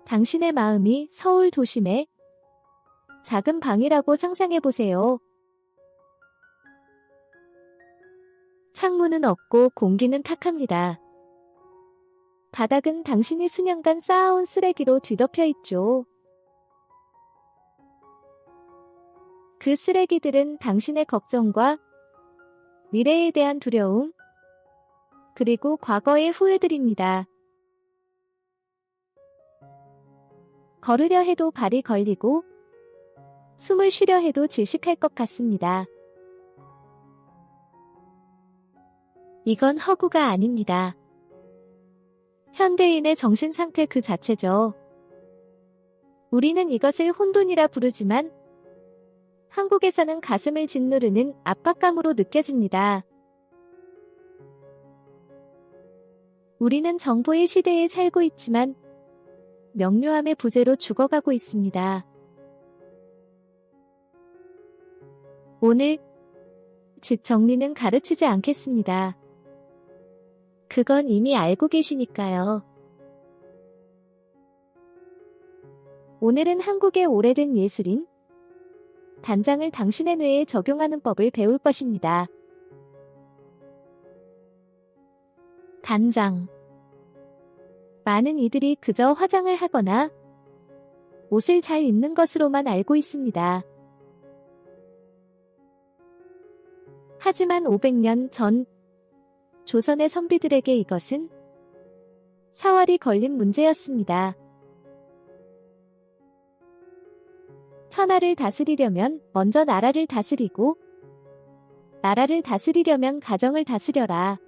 당신의 마음이 서울 도심의 작은 방이라고 상상해보세요. 창문은 없고 공기는 탁합니다. 바닥은 당신이 수년간 쌓아온 쓰레기로 뒤덮여 있죠. 그 쓰레기들은 당신의 걱정과 미래에 대한 두려움, 그리고 과거의 후회들입니다. 걸으려 해도 발이 걸리고 숨을 쉬려 해도 질식할 것 같습니다. 이건 허구가 아닙니다. 현대인의 정신 상태 그 자체죠. 우리는 이것을 혼돈이라 부르지만 한국에서는 가슴을 짓누르는 압박감으로 느껴집니다. 우리는 정보의 시대에 살고 있지만 명료함의 부재로 죽어가고 있습니다. 오늘 집 정리는 가르치지 않겠습니다. 그건 이미 알고 계시니까요. 오늘은 한국의 오래된 예술인 단장을 당신의 뇌에 적용하는 법을 배울 것입니다. 단장. 많은 이들이 그저 화장을 하거나 옷을 잘 입는 것으로만 알고 있습니다. 하지만 500년 전 조선의 선비들에게 이것은 사활이 걸린 문제였습니다. 천하를 다스리려면 먼저 나라를 다스리고, 나라를 다스리려면 가정을 다스려라.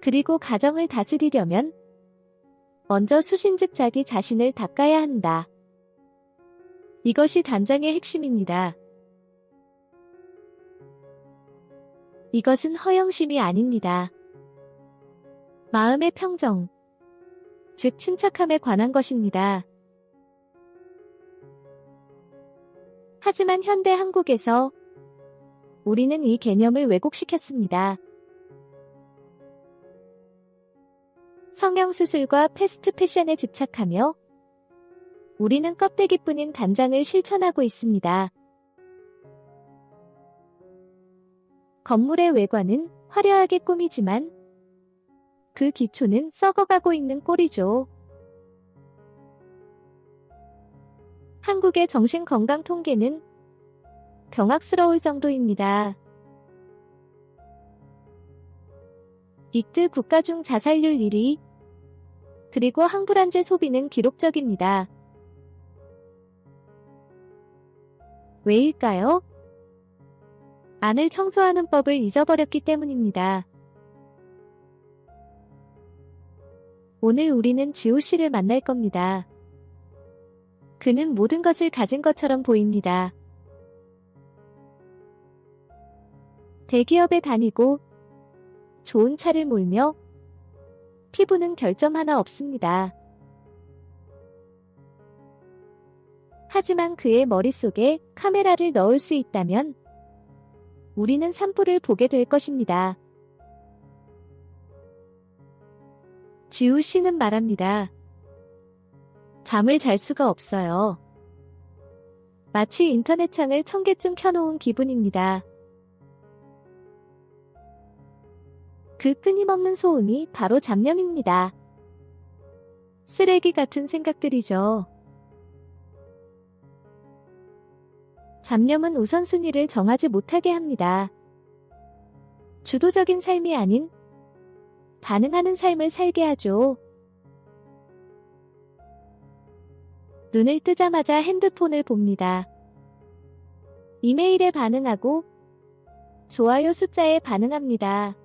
그리고 가정을 다스리려면 먼저 수신즉 자기 자신을 닦아야 한다. 이것이 단장의 핵심입니다. 이것은 허영심이 아닙니다. 마음의 평정, 즉 침착함에 관한 것입니다. 하지만 현대 한국에서 우리는 이 개념을 왜곡시켰습니다. 성형수술과 패스트 패션에 집착하며 우리는 껍데기뿐인 단장을 실천하고 있습니다. 건물의 외관은 화려하게 꾸미지만 그 기초는 썩어가고 있는 꼴이죠. 한국의 정신건강 통계는 경악스러울 정도입니다. 익드 국가 중 자살률 1위, 그리고 항불안제 소비는 기록적입니다. 왜일까요? 안을 청소하는 법을 잊어버렸기 때문입니다. 오늘 우리는 지우 씨를 만날 겁니다. 그는 모든 것을 가진 것처럼 보입니다. 대기업에 다니고 좋은 차를 몰며 피부는 결점 하나 없습니다. 하지만 그의 머릿속에 카메라를 넣을 수 있다면 우리는 산불을 보게 될 것입니다. 지우 씨는 말합니다. 잠을 잘 수가 없어요. 마치 인터넷 창을 1000개쯤 켜놓은 기분입니다. 그 끊임없는 소음이 바로 잡념입니다. 쓰레기 같은 생각들이죠. 잡념은 우선순위를 정하지 못하게 합니다. 주도적인 삶이 아닌 반응하는 삶을 살게 하죠. 눈을 뜨자마자 핸드폰을 봅니다. 이메일에 반응하고 좋아요 숫자에 반응합니다.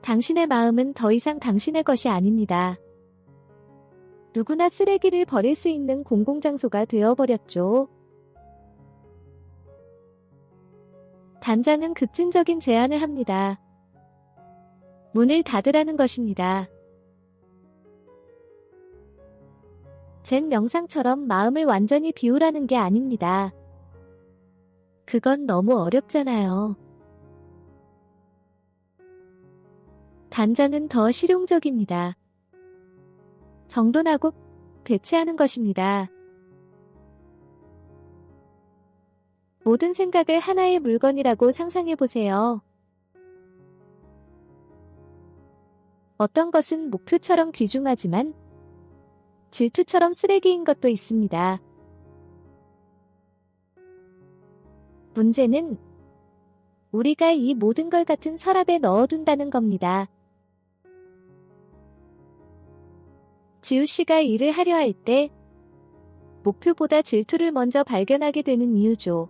당신의 마음은 더 이상 당신의 것이 아닙니다. 누구나 쓰레기를 버릴 수 있는 공공장소가 되어버렸죠. 단장은 급진적인 제안을 합니다. 문을 닫으라는 것입니다. 젠 명상처럼 마음을 완전히 비우라는 게 아닙니다. 그건 너무 어렵잖아요. 단장은 더 실용적입니다. 정돈하고 배치하는 것입니다. 모든 생각을 하나의 물건이라고 상상해보세요. 어떤 것은 목표처럼 귀중하지만 질투처럼 쓰레기인 것도 있습니다. 문제는 우리가 이 모든 걸 같은 서랍에 넣어둔다는 겁니다. 지우 씨가 일을 하려 할 때 목표보다 질투를 먼저 발견하게 되는 이유죠.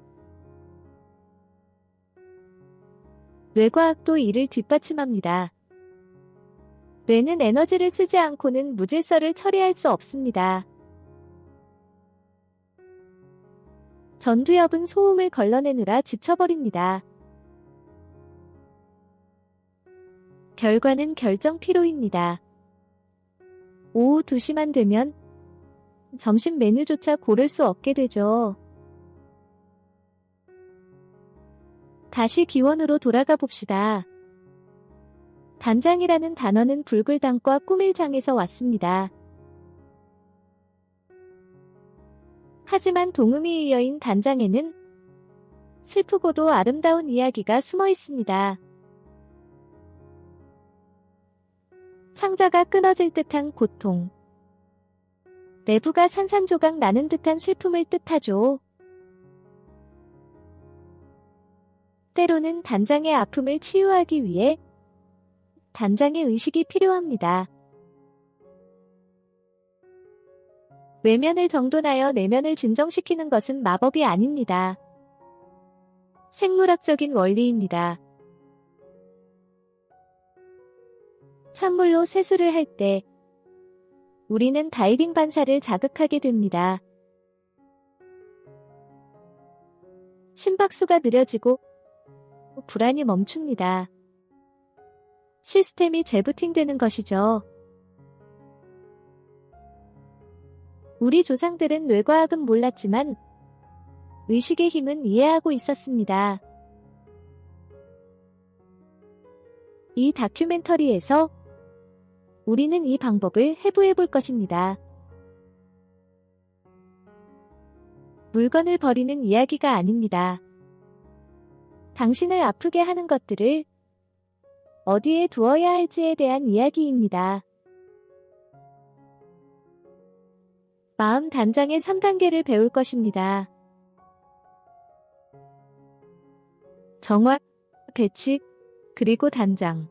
뇌과학도 이를 뒷받침합니다. 뇌는 에너지를 쓰지 않고는 무질서를 처리할 수 없습니다. 전두엽은 소음을 걸러내느라 지쳐버립니다. 결과는 결정 피로입니다. 오후 2시만 되면 점심 메뉴조차 고를 수 없게 되죠. 다시 기원으로 돌아가 봅시다. 단장이라는 단어는 불굴당과 꾸밀장에서 왔습니다. 하지만 동음이 이어인 단장에는 슬프고도 아름다운 이야기가 숨어 있습니다. 상자가 끊어질 듯한 고통. 내부가 산산조각 나는 듯한 슬픔을 뜻하죠. 때로는 단장의 아픔을 치유하기 위해 단장의 의식이 필요합니다. 외면을 정돈하여 내면을 진정시키는 것은 마법이 아닙니다. 생물학적인 원리입니다. 찬물로 세수를 할 때 우리는 다이빙 반사를 자극하게 됩니다. 심박수가 느려지고 불안이 멈춥니다. 시스템이 재부팅되는 것이죠. 우리 조상들은 뇌과학은 몰랐지만 의식의 힘은 이해하고 있었습니다. 이 다큐멘터리에서 우리는 이 방법을 해부해 볼 것입니다. 물건을 버리는 이야기가 아닙니다. 당신을 아프게 하는 것들을 어디에 두어야 할지에 대한 이야기입니다. 마음 단장의 3단계를 배울 것입니다. 정화, 배치, 그리고 단장.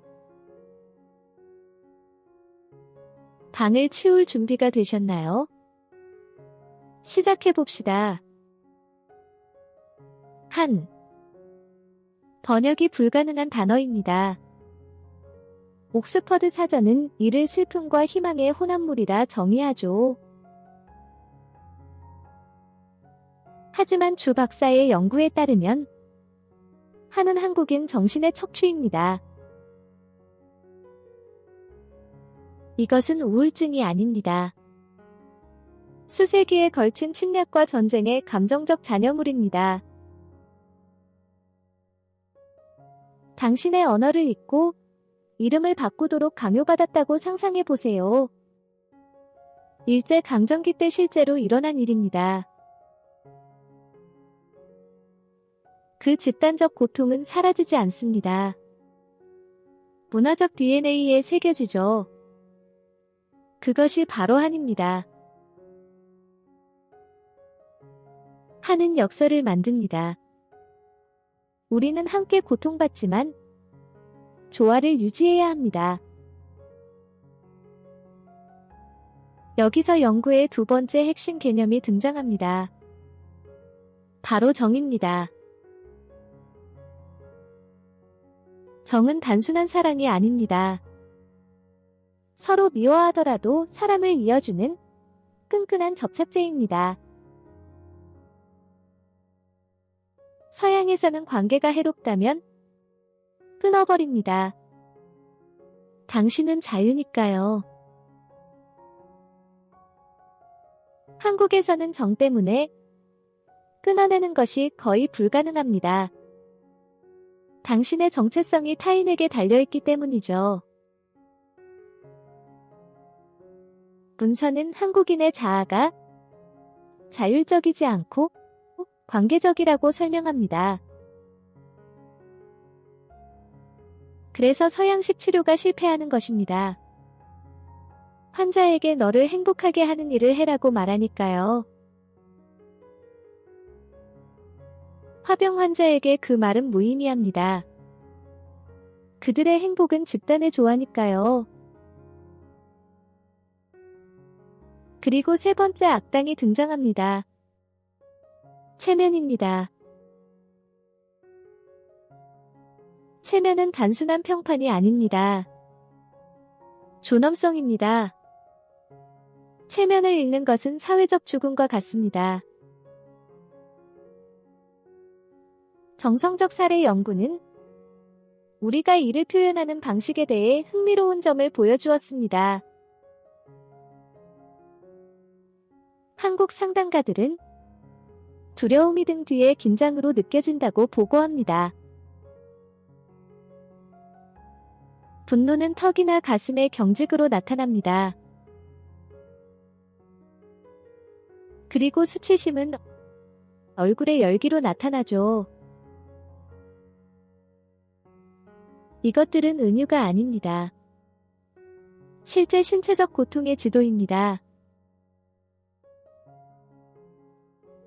방을 치울 준비가 되셨나요? 시작해봅시다. 한. 번역이 불가능한 단어입니다. 옥스퍼드 사전은 이를 슬픔과 희망의 혼합물이라 정의하죠. 하지만 주 박사의 연구에 따르면 한은 한국인 정신의 척추입니다. 이것은 우울증이 아닙니다. 수세기에 걸친 침략과 전쟁의 감정적 잔여물입니다. 당신의 언어를 잊고 이름을 바꾸도록 강요받았다고 상상해보세요. 일제강점기 때 실제로 일어난 일입니다. 그 집단적 고통은 사라지지 않습니다. 문화적 DNA에 새겨지죠. 그것이 바로 한입니다. 한은 역설을 만듭니다. 우리는 함께 고통받지만 조화를 유지해야 합니다. 여기서 연구의 두 번째 핵심 개념이 등장합니다. 바로 정입니다. 정은 단순한 사랑이 아닙니다. 서로 미워하더라도 사람을 이어주는 끈끈한 접착제입니다. 서양에서는 관계가 해롭다면 끊어버립니다. 당신은 자유니까요. 한국에서는 정 때문에 끊어내는 것이 거의 불가능합니다. 당신의 정체성이 타인에게 달려있기 때문이죠. 문서는 한국인의 자아가 자율적이지 않고 관계적이라고 설명합니다. 그래서 서양식 치료가 실패하는 것입니다. 환자에게 너를 행복하게 하는 일을 해라고 말하니까요. 화병 환자에게 그 말은 무의미합니다. 그들의 행복은 집단의 조화니까요. 그리고 세 번째 악당이 등장합니다. 체면입니다. 체면은 단순한 평판이 아닙니다. 존엄성입니다. 체면을 잃는 것은 사회적 죽음과 같습니다. 정성적 사례 연구는 우리가 이를 표현하는 방식에 대해 흥미로운 점을 보여주었습니다. 한국 상담가들은 두려움이 등 뒤에 긴장으로 느껴진다고 보고합니다. 분노는 턱이나 가슴의 경직으로 나타납니다. 그리고 수치심은 얼굴의 열기로 나타나죠. 이것들은 은유가 아닙니다. 실제 신체적 고통의 지도입니다.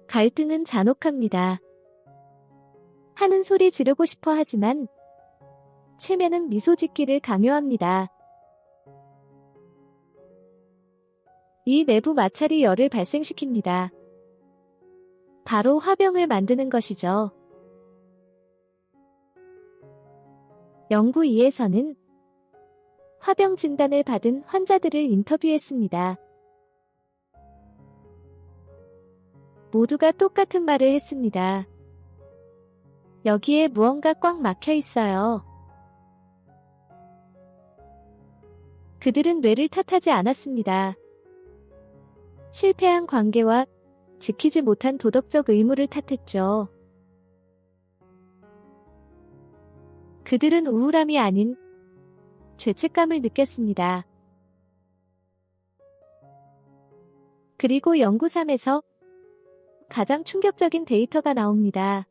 갈등은 잔혹합니다. 하는 소리 지르고 싶어 하지만 체면은 미소 짓기를 강요합니다. 이 내부 마찰이 열을 발생시킵니다. 바로 화병을 만드는 것이죠. 연구 2에서는 화병 진단을 받은 환자들을 인터뷰했습니다. 모두가 똑같은 말을 했습니다. 여기에 무언가 꽉 막혀 있어요. 그들은 뇌를 탓하지 않았습니다. 실패한 관계와 지키지 못한 도덕적 의무를 탓했죠. 그들은 우울함이 아닌 죄책감을 느꼈습니다. 그리고 연구 3에서 가장 충격적인 데이터가 나옵니다.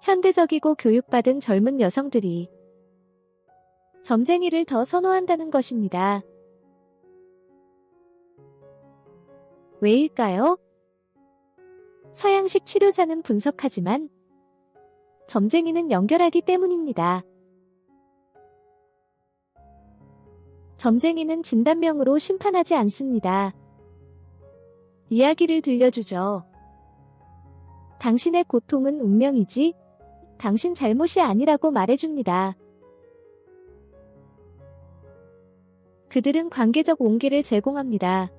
현대적이고 교육받은 젊은 여성들이 점쟁이를 더 선호한다는 것입니다. 왜일까요? 서양식 치료사는 분석하지만 점쟁이는 연결하기 때문입니다. 점쟁이는 진단명으로 심판하지 않습니다. 이야기를 들려주죠. 당신의 고통은 운명이지 당신 잘못이 아니라고 말해줍니다. 그들은 관계적 온기를 제공합니다.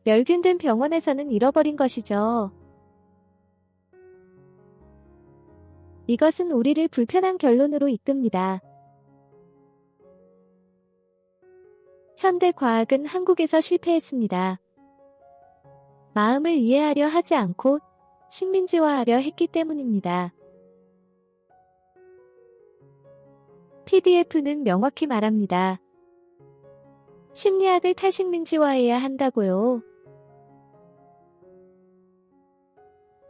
멸균된 병원에서는 잃어버린 것이죠. 이것은 우리를 불편한 결론으로 이끕니다. 현대 과학은 한국에서 실패했습니다. 마음을 이해하려 하지 않고 식민지화하려 했기 때문입니다. PDF는 명확히 말합니다. 심리학을 탈식민지화해야 한다고요.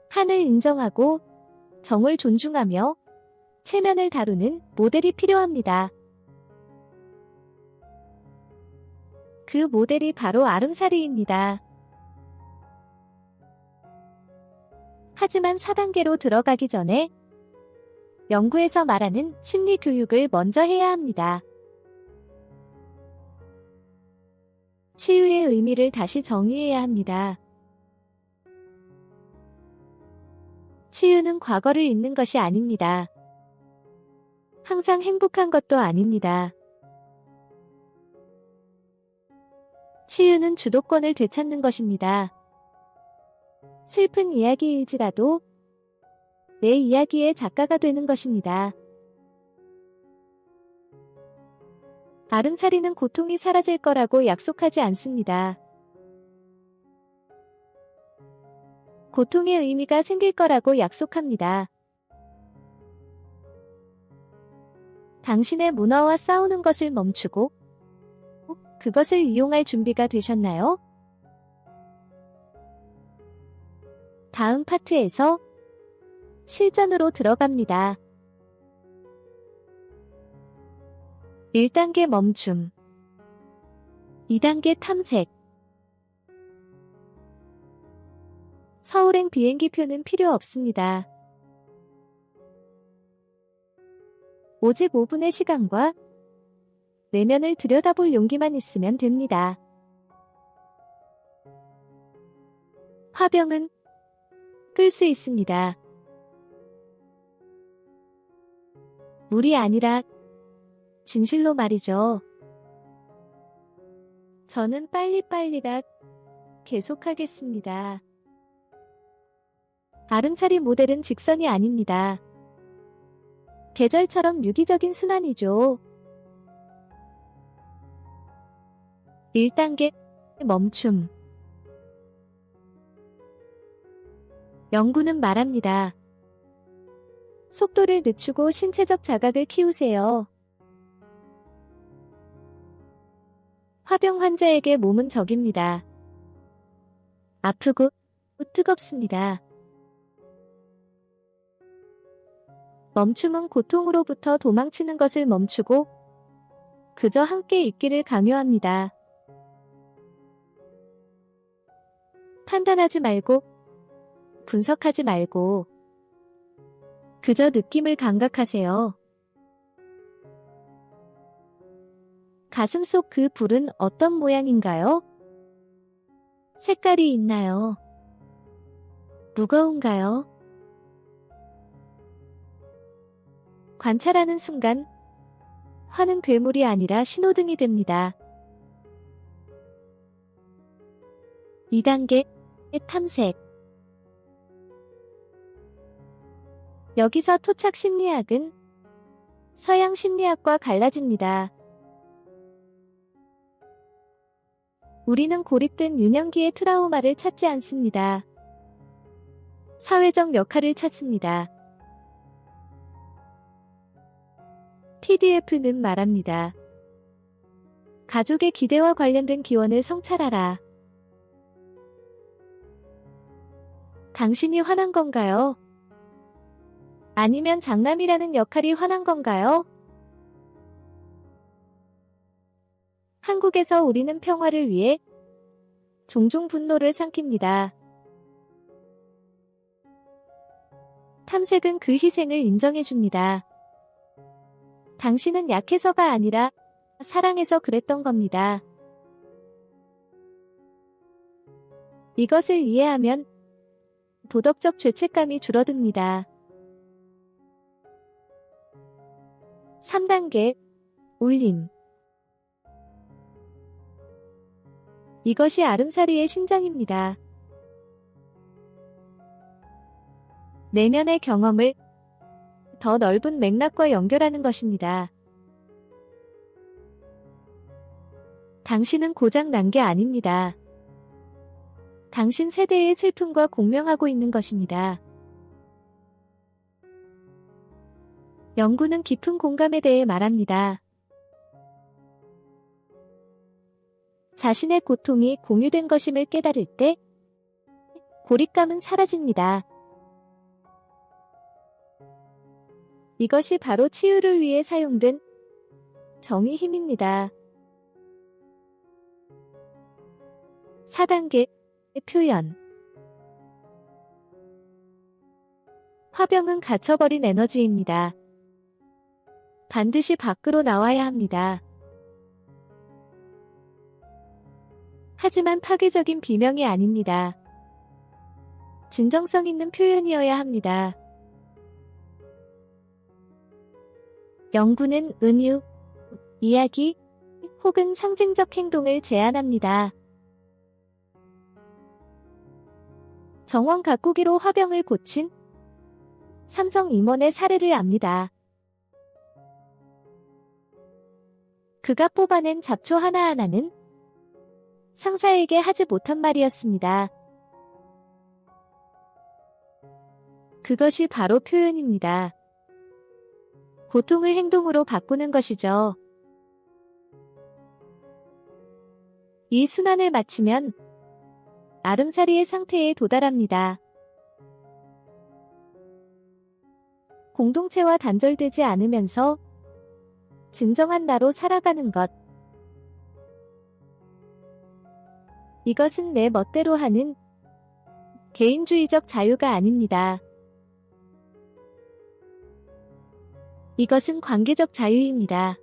한을 인정하고 정을 존중하며 체면을 다루는 모델이 필요합니다. 그 모델이 바로 아름사리입니다. 하지만 4단계로 들어가기 전에 연구에서 말하는 심리 교육을 먼저 해야 합니다. 치유의 의미를 다시 정의해야 합니다. 치유는 과거를 잊는 것이 아닙니다. 항상 행복한 것도 아닙니다. 치유는 주도권을 되찾는 것입니다. 슬픈 이야기일지라도 내 이야기의 작가가 되는 것입니다. 아름사리는 고통이 사라질 거라고 약속하지 않습니다. 고통의 의미가 생길 거라고 약속합니다. 당신의 문화와 싸우는 것을 멈추고 그것을 이용할 준비가 되셨나요? 다음 파트에서 실전으로 들어갑니다. 1단계 멈춤, 2단계 탐색. 서울행 비행기표는 필요 없습니다. 오직 5분의 시간과 내면을 들여다볼 용기만 있으면 됩니다. 화병은 끌 수 있습니다. 물이 아니라 진실로 말이죠. 저는 빨리빨리라 계속하겠습니다. 아름사리 모델은 직선이 아닙니다. 계절처럼 유기적인 순환이죠. 1단계 멈춤. 연구는 말합니다. 속도를 늦추고 신체적 자각을 키우세요. 화병 환자에게 몸은 적입니다. 아프고 뜨겁습니다. 멈춤은 고통으로부터 도망치는 것을 멈추고 그저 함께 있기를 강요합니다. 판단하지 말고 분석하지 말고 그저 느낌을 감각하세요. 가슴 속 그 불은 어떤 모양인가요? 색깔이 있나요? 무거운가요? 관찰하는 순간 화는 괴물이 아니라 신호등이 됩니다. 2단계 탐색. 여기서 토착 심리학은 서양 심리학과 갈라집니다. 우리는 고립된 유년기의 트라우마를 찾지 않습니다. 사회적 역할을 찾습니다. PDF는 말합니다. 가족의 기대와 관련된 기원을 성찰하라. 당신이 화난 건가요? 아니면 장남이라는 역할이 화난 건가요? 한국에서 우리는 평화를 위해 종종 분노를 삼킵니다. 탐색은 그 희생을 인정해줍니다. 당신은 약해서가 아니라 사랑해서 그랬던 겁니다. 이것을 이해하면 도덕적 죄책감이 줄어듭니다. 3단계 울림. 이것이 아름사리의 심장입니다. 내면의 경험을 더 넓은 맥락과 연결하는 것입니다. 당신은 고장 난 게 아닙니다. 당신 세대의 슬픔과 공명하고 있는 것입니다. 연구는 깊은 공감에 대해 말합니다. 자신의 고통이 공유된 것임을 깨달을 때 고립감은 사라집니다. 이것이 바로 치유를 위해 사용된 정의 힘입니다. 4단계 표현. 화병은 갇혀버린 에너지입니다. 반드시 밖으로 나와야 합니다. 하지만 파괴적인 비명이 아닙니다. 진정성 있는 표현이어야 합니다. 연구는 은유, 이야기 혹은 상징적 행동을 제안합니다. 정원 가꾸기로 화병을 고친 삼성 임원의 사례를 압니다. 그가 뽑아낸 잡초 하나하나는 상사에게 하지 못한 말이었습니다. 그것이 바로 표현입니다. 고통을 행동으로 바꾸는 것이죠. 이 순환을 마치면 아름사리의 상태에 도달합니다. 공동체와 단절되지 않으면서 진정한 나로 살아가는 것. 이것은 내 멋대로 하는 개인주의적 자유가 아닙니다. 이것은 관계적 자유입니다.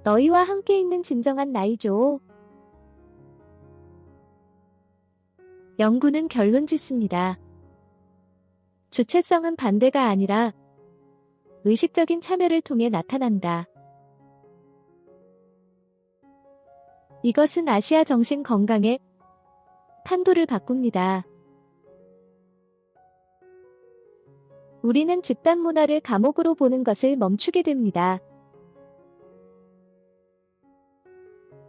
너희와 함께 있는 진정한 나이죠. 연구는 결론 짓습니다. 주체성은 반대가 아니라 의식적인 참여를 통해 나타난다. 이것은 아시아 정신 건강의 판도를 바꿉니다. 우리는 집단 문화를 감옥으로 보는 것을 멈추게 됩니다.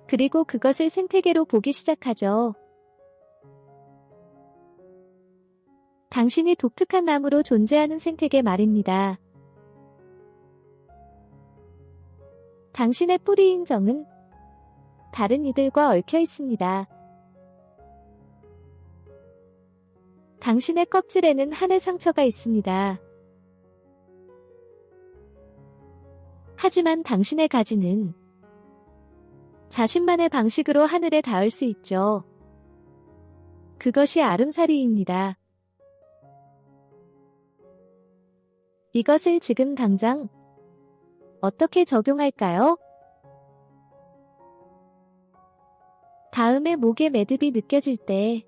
그리고 그것을 생태계로 보기 시작하죠. 당신이 독특한 나무로 존재하는 생태계 말입니다. 당신의 뿌리 인정은 다른 이들과 얽혀 있습니다. 당신의 껍질에는 한의 상처가 있습니다. 하지만 당신의 가지는 자신만의 방식으로 하늘에 닿을 수 있죠. 그것이 아름사리입니다. 이것을 지금 당장 어떻게 적용할까요? 다음에 목에 매듭이 느껴질 때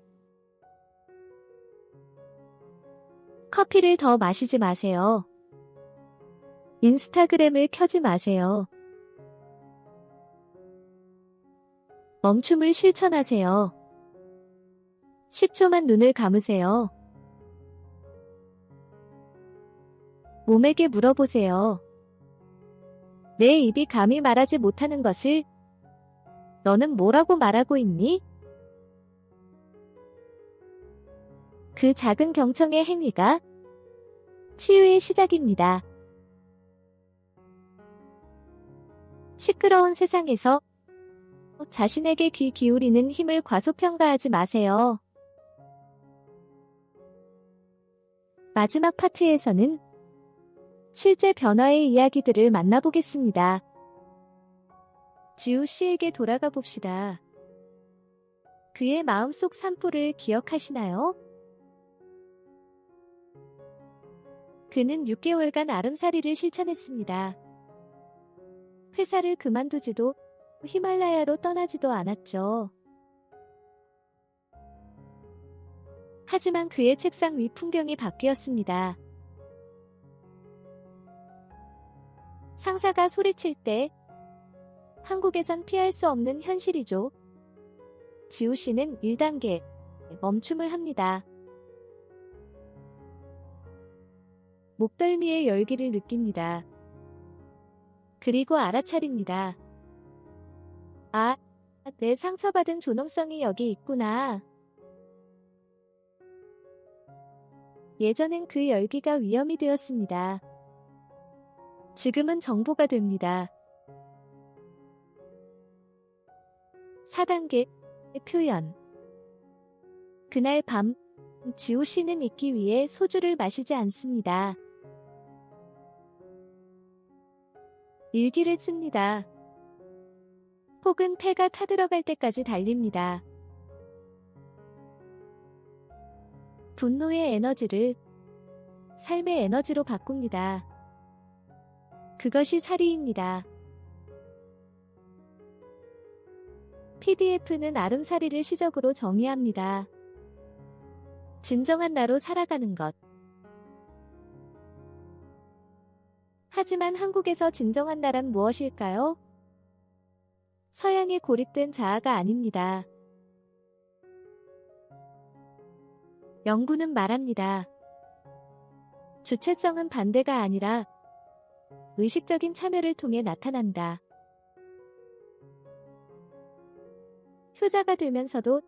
커피를 더 마시지 마세요. 인스타그램을 켜지 마세요. 멈춤을 실천하세요. 10초만 눈을 감으세요. 몸에게 물어보세요. 내 입이 감히 말하지 못하는 것을 너는 뭐라고 말하고 있니? 그 작은 경청의 행위가 치유의 시작입니다. 시끄러운 세상에서 자신에게 귀 기울이는 힘을 과소평가하지 마세요. 마지막 파트에서는 실제 변화의 이야기들을 만나보겠습니다. 지우 씨에게 돌아가 봅시다. 그의 마음속 산불을 기억하시나요? 그는 6개월간 아름사리를 실천했습니다. 회사를 그만두지도 히말라야로 떠나지도 않았죠. 하지만 그의 책상 위 풍경이 바뀌었습니다. 상사가 소리칠 때 한국에선 피할 수 없는 현실이죠. 지우 씨는 1단계 멈춤을 합니다. 목덜미의 열기를 느낍니다. 그리고 알아차립니다. 아, 내 상처받은 존엄성이 여기 있구나. 예전엔 그 열기가 위험이 되었습니다. 지금은 정보가 됩니다. 4단계 표현. 그날 밤 지우 씨는 잊기 위해 소주를 마시지 않습니다. 일기를 씁니다. 혹은 폐가 타들어갈 때까지 달립니다. 분노의 에너지를 삶의 에너지로 바꿉니다. 그것이 사리입니다. PDF는 아름사리를 시적으로 정의합니다. 진정한 나로 살아가는 것. 하지만 한국에서 진정한 나란 무엇일까요? 서양에 고립된 자아가 아닙니다. 연구는 말합니다. 주체성은 반대가 아니라 의식적인 참여를 통해 나타난다. 효자가 되면서도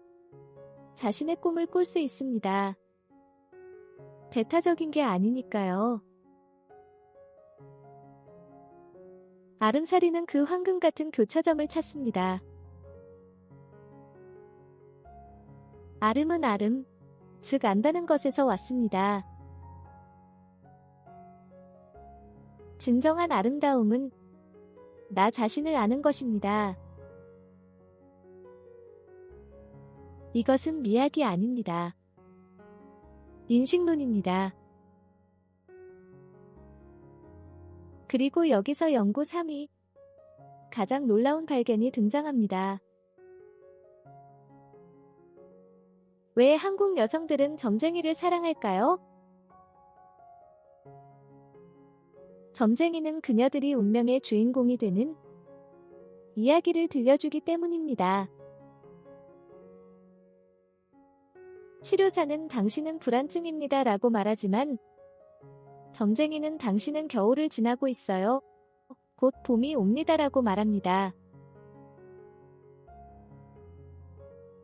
자신의 꿈을 꿀 수 있습니다. 배타적인 게 아니니까요. 아름사리는 그 황금 같은 교차점을 찾습니다. 아름은 아름, 즉 안다는 것에서 왔습니다. 진정한 아름다움은 나 자신을 아는 것입니다. 이것은 미학이 아닙니다. 인식론입니다. 그리고 여기서 연구 3위, 가장 놀라운 발견이 등장합니다. 왜 한국 여성들은 점쟁이를 사랑할까요? 점쟁이는 그녀들이 운명의 주인공이 되는 이야기를 들려주기 때문입니다. 치료사는 당신은 불안증입니다 라고 말하지만 점쟁이는 당신은 겨울을 지나고 있어요. 곧 봄이 옵니다 라고 말합니다.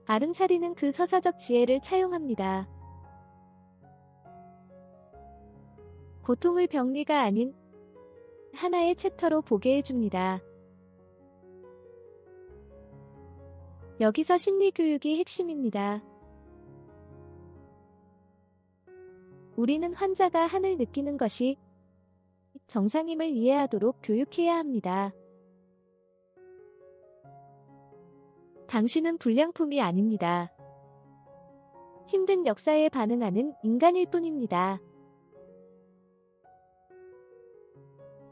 아름사리는 그 서사적 지혜를 차용합니다. 고통을 병리가 아닌 하나의 챕터로 보게 해줍니다. 여기서 심리교육이 핵심입니다. 우리는 환자가 한을 느끼는 것이 정상임을 이해하도록 교육해야 합니다. 당신은 불량품이 아닙니다. 힘든 역사에 반응하는 인간일 뿐입니다.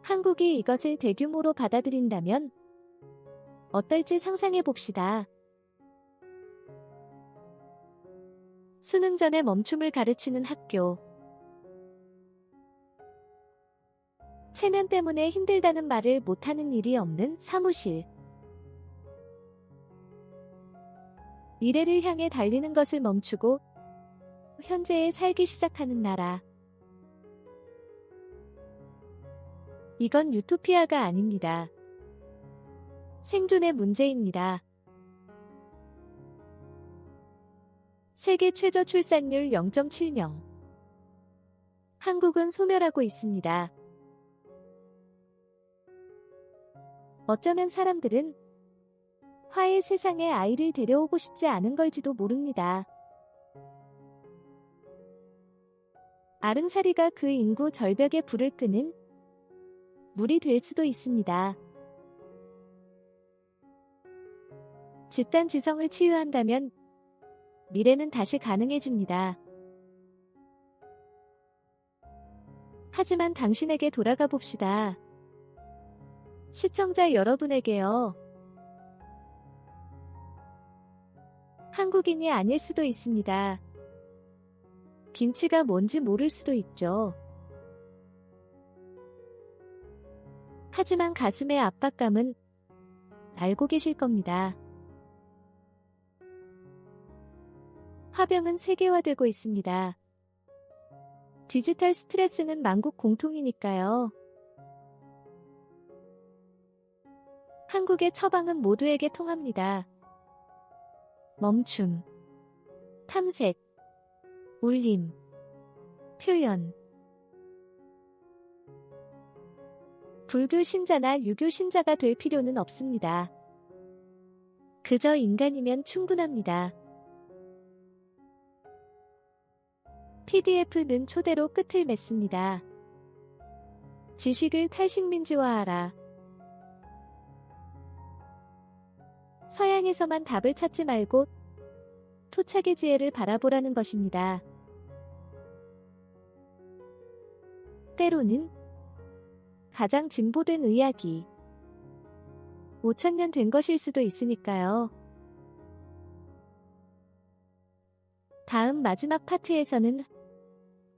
한국이 이것을 대규모로 받아들인다면 어떨지 상상해 봅시다. 수능 전에 멈춤을 가르치는 학교. 체면 때문에 힘들다는 말을 못하는 일이 없는 사무실. 미래를 향해 달리는 것을 멈추고 현재에 살기 시작하는 나라. 이건 유토피아가 아닙니다. 생존의 문제입니다. 세계 최저 출산율 0.7명. 한국은 소멸하고 있습니다. 어쩌면 사람들은 화의 세상에 아이를 데려오고 싶지 않은 걸지도 모릅니다. 아름사리가 그 인구 절벽에 불을 끄는 물이 될 수도 있습니다. 집단 지성을 치유한다면 미래는 다시 가능해집니다. 하지만 당신에게 돌아가 봅시다. 시청자 여러분에게요. 한국인이 아닐 수도 있습니다. 김치가 뭔지 모를 수도 있죠. 하지만 가슴의 압박감은 알고 계실 겁니다. 화병은 세계화되고 있습니다. 디지털 스트레스는 만국 공통이니까요. 한국의 처방은 모두에게 통합니다. 멈춤, 탐색, 울림, 표현. 불교 신자나 유교 신자가 될 필요는 없습니다. 그저 인간이면 충분합니다. PDF는 초대로 끝을 맺습니다. 지식을 탈식민지화하라. 서양에서만 답을 찾지 말고 토착의 지혜를 바라보라는 것입니다. 때로는 가장 진보된 의학이 5000년 된 것일 수도 있으니까요. 다음 마지막 파트에서는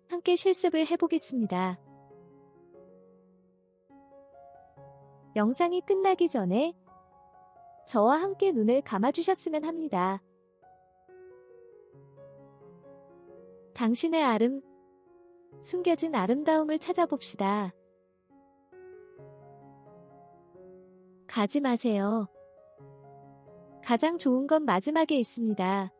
함께 실습을 해보겠습니다. 영상이 끝나기 전에 저와 함께 눈을 감아주셨으면 합니다. 당신의 숨겨진 아름다움을 찾아봅시다. 가지 마세요. 가장 좋은 건 마지막에 있습니다.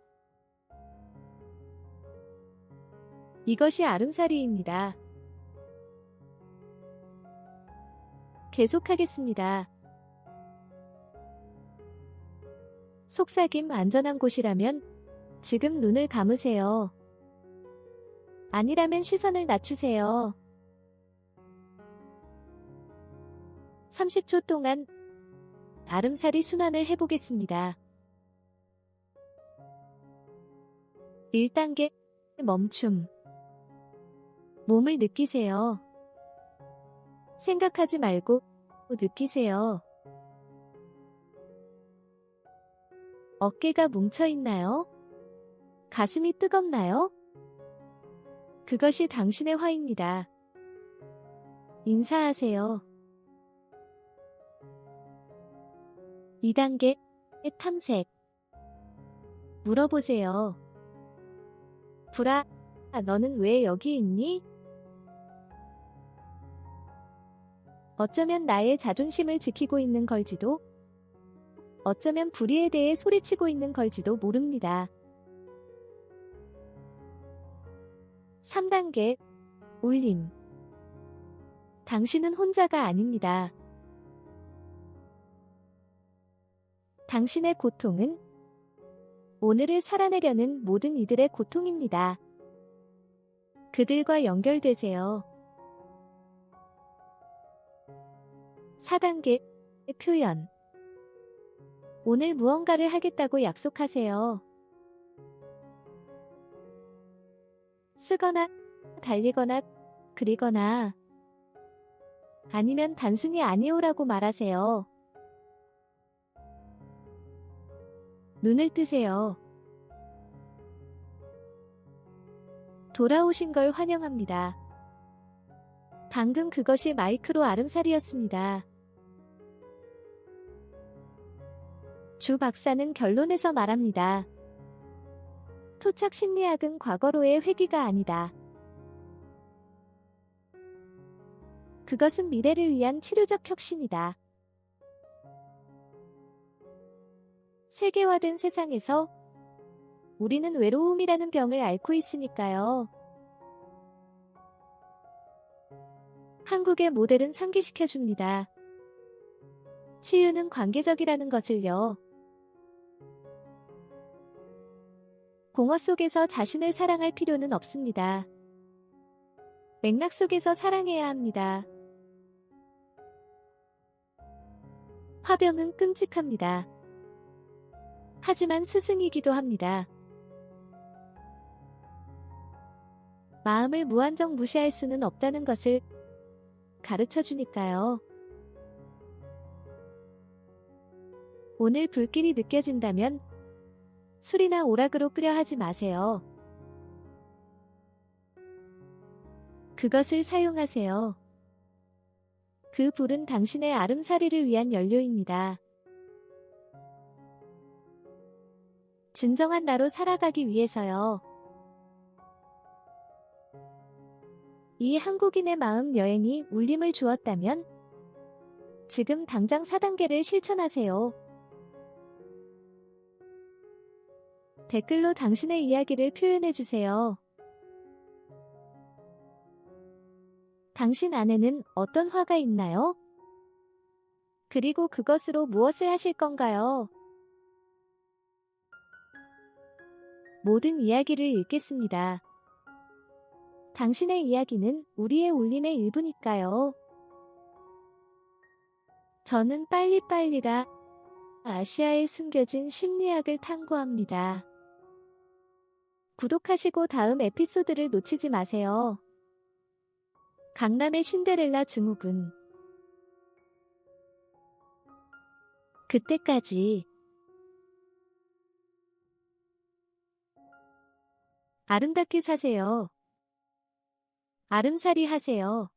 이것이 아름사리입니다. 계속하겠습니다. 속삭임 안전한 곳이라면 지금 눈을 감으세요. 아니라면 시선을 낮추세요. 30초 동안 아름살이 순환을 해보겠습니다. 1단계 멈춤. 몸을 느끼세요. 생각하지 말고 느끼세요. 어깨가 뭉쳐있나요? 가슴이 뜨겁나요? 그것이 당신의 화입니다. 인사하세요. 2단계 탐색. 물어보세요. 불아, 너는 왜 여기 있니? 어쩌면 나의 자존심을 지키고 있는 걸지도, 어쩌면 불의에 대해 소리치고 있는 걸지도 모릅니다. 3단계 울림. 당신은 혼자가 아닙니다. 당신의 고통은 오늘을 살아내려는 모든 이들의 고통입니다. 그들과 연결되세요. 4단계 표현. 오늘 무언가를 하겠다고 약속하세요. 쓰거나 달리거나 그리거나 아니면 단순히 아니오라고 말하세요. 눈을 뜨세요. 돌아오신 걸 환영합니다. 방금 그것이 마이크로 아름살이었습니다. 주 박사는 결론에서 말합니다. 토착 심리학은 과거로의 회귀가 아니다. 그것은 미래를 위한 치료적 혁신이다. 세계화된 세상에서 우리는 외로움이라는 병을 앓고 있으니까요. 한국의 모델은 상기시켜줍니다. 치유는 관계적이라는 것을요. 공허 속에서 자신을 사랑할 필요는 없습니다. 맥락 속에서 사랑해야 합니다. 화병은 끔찍합니다. 하지만 스승이기도 합니다. 마음을 무한정 무시할 수는 없다는 것을 가르쳐 주니까요. 오늘 불길이 느껴진다면 술이나 오락으로 끄려 하지 마세요. 그것을 사용하세요. 그 불은 당신의 아름살이를 위한 연료입니다. 진정한 나로 살아가기 위해서요. 이 한국인의 마음 여행이 울림을 주었다면 지금 당장 4단계를 실천하세요. 댓글로 당신의 이야기를 표현해주세요. 당신 안에는 어떤 화가 있나요? 그리고 그것으로 무엇을 하실 건가요? 모든 이야기를 읽겠습니다. 당신의 이야기는 우리의 울림의 일부니까요. 저는 빨리빨리라 아시아에 숨겨진 심리학을 탐구합니다. 구독하시고 다음 에피소드를 놓치지 마세요. 강남의 신데렐라 증후군. 그때까지 아름답게 사세요. 아름살이 하세요.